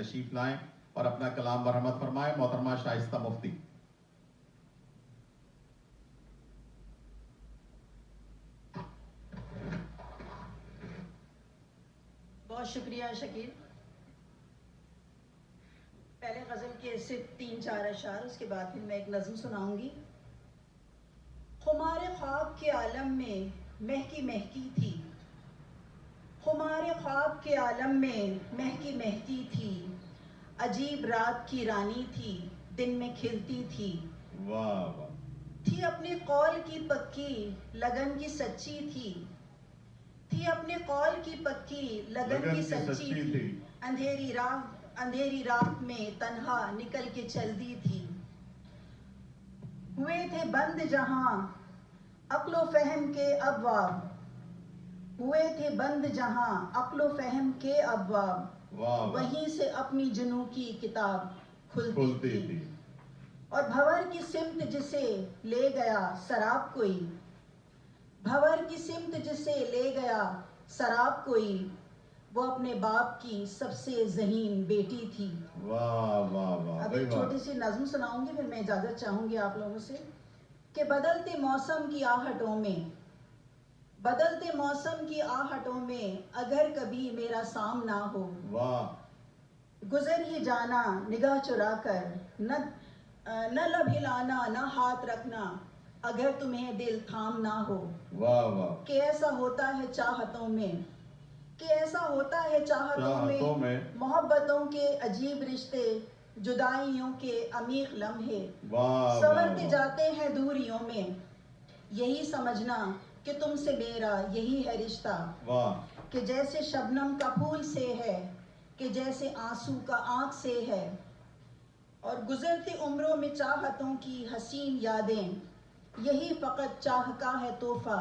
تشریف لائیں اور اپنا کلام مرحمت فرمائیں محترمہ شائستہ مفتی. بہت شکریہ شکیل. پہلے غزل کے صرف 3-4 اشعار، اس کے بعد پھر میں ایک نظم سناؤں گی. خمار خواب کے عالم میں مہکی مہکی تھی، خمار خواب کے عالم میں مہکی مہکی تھی، عجیب رات کی رانی تھی، دن میں کھلتی تھی. واہ واہ. تھی اپنے قول کی پکی، لگن کی سچی تھی، تھی اپنے قول کی پکی، لگن کی سچی تھی. اندھیری رات میں تنہا نکل کے چلتی تھی. ہوئے تھے بند جہاں عقل و فہم کے ابواب، ہوئے تھے بند جہاں عقل و فہم کے ابواب، وہیں سے اپنی جنوں کی کتاب کھلتی تھی. اور بھور کی سمت جسے لے گیا سراب کوئی، بھور کی سمت جسے لے گیا سراب کوئی، وہ اپنے باپ کی سب سے ذہین بیٹی تھی. واہ واہ واہ. اب ایک چھوٹی سی نظم سناؤں گی، پھر میں اجازت چاہوں گی آپ لوگوں سے. کہ بدلتے موسم کی آہٹوں میں، بدلتے موسم کی آہٹوں میں اگر کبھی میرا سامنا ہو، واہ. گزر ہی جانا نگاہ چرا کر، نہ لب ہلانا نہ ہاتھ رکھنا اگر تمہیں دل تھام نہ ہو. واہ واہ. کہ ایسا ہوتا ہے چاہتوں میں، کہ ایسا ہوتا ہے چاہتوں میں، محبتوں کے عجیب رشتے، جدائیوں کے عمیق لمحے، سنورتے جاتے ہیں دوریوں میں. یہی سمجھنا کہ تم سے میرا یہی ہے رشتہ، کہ جیسے شبنم کا پھول سے ہے، کہ جیسے آنسو کا آنکھ سے ہے. اور گزرتی عمروں میں چاہتوں کی حسین یادیں، یہی فقط چاہ کا ہے تحفہ.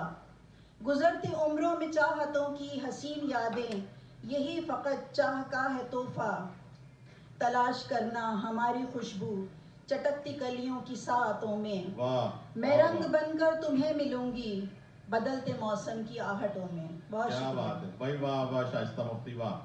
گزرتی عمروں میں چاہتوں کی حسین یادیں، یہی فقط چاہ کا ہے تحفہ. تلاش کرنا ہماری خوشبو چٹکتی کلیوں کی ساعتوں میں، میں رنگ بن کر تمہیں ملوں گی بدلتے موسم کی آہٹوں میں. بہت شکریہ. کیا بات ہے بھائی. واہ واہ شائستہ مفتی. واہ.